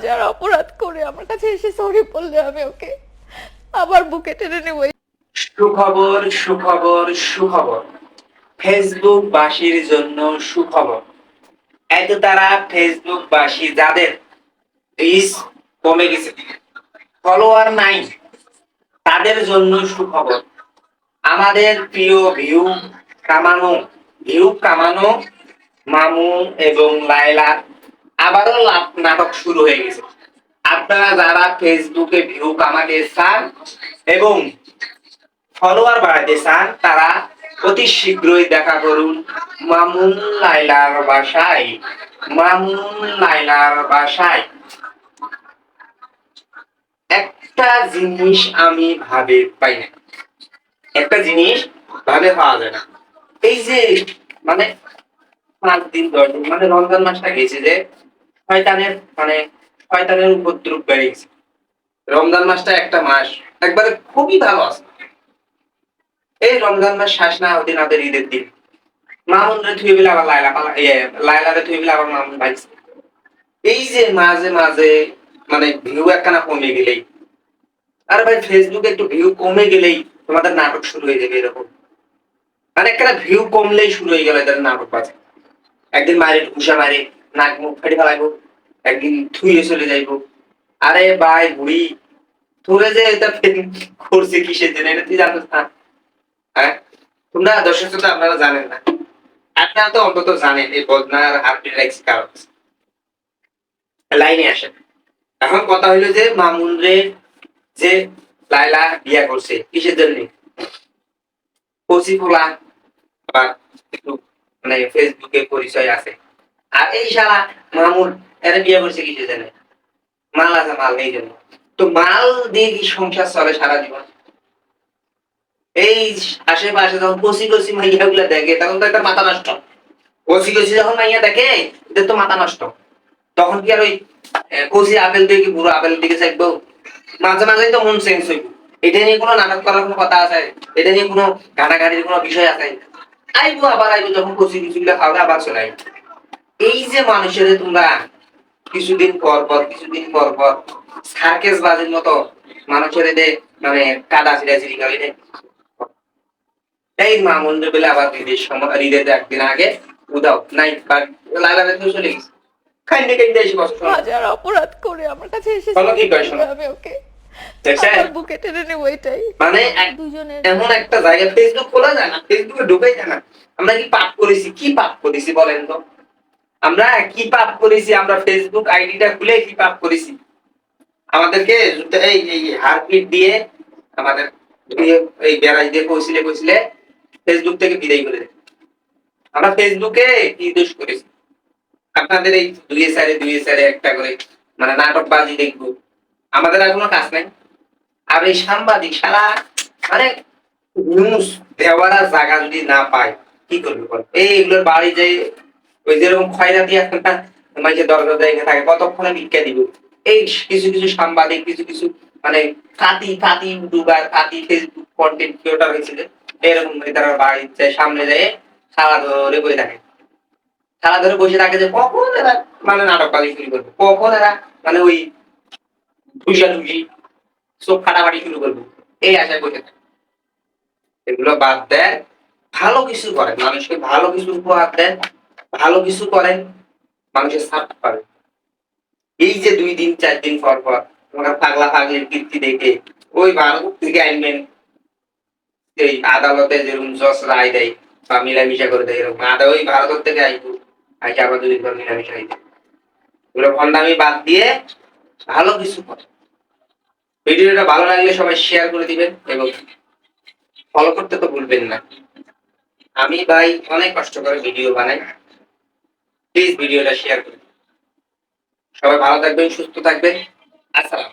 হাজার অপরাধ করে আমার কাছে এসে সরি বললে আমি ওকে আবার বুকে টেনে নেব। সুখবর সুখবর সুখবর, ফেসবুক বাসীর জন্য সুখবর। এত তারা ফেসবুক বাসী যাদের রিচ কমে গেছে, ফলোয়ার নাই, তাদের জন্য সুখবর। আমাদের প্রিয় ভিউ কামানো মামুন এবং লায়লা আবারও নাটক শুরু হয়ে গেছে। আপনারা যারা ফেসবুকে ভিউ কামাতে চান এবং ফলোয়ার বাড়াতে চান, তারা অতি শীঘ্রই দেখা করুন মামুন লায়লার বাসায়। মামুন লায়লার বাসায় একটা জিনিস আমি ভাবে পাই না, একটা জিনিস ভাবে পাওয়া যায় না। এই যে মানে 5 দিন 10 দিন মানে রমজান মাসটা গেছে, যে শয়তানের উপদ্রব বেড়ে গেছে। রমজান মাসটা একটা মাস একবারে খুবই ভালো আছে। এই রমজান মাস শেষ না হতে না ঈদের দিন মামুনরে থুয়ে দিলে আবার লায়লারে থুয়ে দিলে আবার মামুন ভাইছে। এই যে মাঝে মাঝে মানে ভিউ একখানা কমে গেলেই, আর ভাই ফেসবুকে একটু ভিউ কমে গেলেই তোমাদের নাটক শুরু হয়ে যাবে। এরকম মানে একটা ভিউ কমলেই শুরু হয়ে গেল এদের নাটক বাজে। একদিন মারে ঘুষা মারে নাক মুখ ফেটে ফেলাইবো, একদিন থুয়ে চলে যাইবো। আরে ভাই বুড়ি, তোরে যে এটা করছে কিসের জন্য এটা তুই জানিস না? হ্যাঁ, তোমরা দর্শক শ্রোতা আপনারা জানেন না, আপনারা তো অন্তত জানেন এই বদনার হার্টের কারণ। লাইনে আসেন। এখন কথা হইলো যে মামুন রে যে লায়লা বিয়া করছে কিসের জন্য? কচি খোলা আবার একটু মানে ফেসবুকে পরিচয় আছে। আর এই শালা মামুন এরা বিয়ে করছে কিসের জন্য? মাল আছে, মাল নেই জন্য। তো মাল দিয়ে কি সংসার চলে সারা জীবন? এই আশেপাশে যখন কচি কচি মাইয়া গুলা দেখে তখন তো একটা মাথা নষ্ট। কচি কচি যখন মাইয়া দেখে এদের তো মাথা নষ্ট। তখন কি আর ওই কচি আপেল দিয়ে কি বুড়ো আপেল দিকে চাইবো? মাঝে মাঝেই তো মন চেঞ্জ হইব। এটা নিয়ে কোনো নাটক করার কোনো কথা আছে? এটা নিয়ে কোনো ঘাটাঘাটির কোনো বিষয় আছে? আইবো আবার আইবো, যখন কচি কিছু গুলা খাওয়া আবার চলে আইবো। এই যে মানুষের তোমরা কিছুদিন পর পর সার্কেস বাজির মতো মানুষের এদের মানে কাদা ছিড়াছিড়ি করে দেয়। এই মামুন বেলা আবার ঈদের একদিন আগে উদাও নাই লালা বেতন চলে গেছে। খাইতে খাইতে এসে কষ্ট হাজার অপরাধ করে আমার কাছে এসে চলো কি সরি কয় বললে শোনো, আমি ওকে দেখছেন আবার বুকে টেনে নেব। এটাই মানে দুজনের এমন একটা জায়গা ফেসবুক খোলা যায় না, ফেসবুকে ঢুকাই যায় না। আমরা কি পাপ করেছি বলেন তো? আমরা কি পাপ করেছি? আমরা ফেসবুক আইডিটা খুলে কি পাপ করেছি? আমাদেরকে এই হার্টবিট দিয়ে আমাদের এই বেড়াই দিয়ে কইছিলে ফেসবুক থেকে বিদায় করে দেয়। আমরা ফেসবুকে কি দোষ করেছি? আপনাদের এই দুই সাইডে একটা করে মানে নাটক বাজি দেখবো, আমাদের আর কোনো কাজ নাই। আর এই সাংবাদিক সারা মানে নিউজ দেওয়ার জায়গা যদি না পায় কি করবে বল? এইগুলোর বাড়ি যাই ওই যেরকম খয়রাতি একটা মাঝে দরজা জায়গা থাকে, কতক্ষণে ভিক্ষা দিব। এই কিছু কিছু সাংবাদিক কিছু কিছু মানে Fati YouTuber Fati Facebook content creator হয়েছিল, এরকম তারা বাড়ি যায় সামনে যায় সারা ধরে বসে থাকে। সারা ধরে বসে থাকে যে কখন এরা মানে নাটক বাজি শুরু করবে, কখন এরা মানে ওই ঠুসি চোখ ফাটাফাটি শুরু করবে, এই আশায় বসে থাকে। এগুলো বাদ দেন, ভালো কিছু করেন, মানুষকে ভালো কিছু উপহার দেন, ভালো কিছু করেন, মানুষের সাপোর্ট করেন। এই যে 2 দিন 4 দিন পর পর তোমার পাগলা পাগলির কীর্তি দেখে ওই ভারত থেকে আইনবেন, এই আদালতে যেরকম জজ রায় দেয় বা মিলামিশা করে দেয়, এরকম ওই ভারত থেকে আইবো আইসা আবার 2 দিন পর মিলামিশা হইতে। এগুলো ভন্ডামি বাদ দিয়ে ভালো কিছু করে। ভিডিওটা ভালো লাগলে সবাই শেয়ার করে দিবেন এবং ফলো করতে তো ভুলবেন না। আমি ভাই অনেক কষ্ট করে ভিডিও বানাই, প্লিজ ভিডিওটা শেয়ার করুন। সবাই ভালো থাকবেন, সুস্থ থাকবেন। আসসালাম।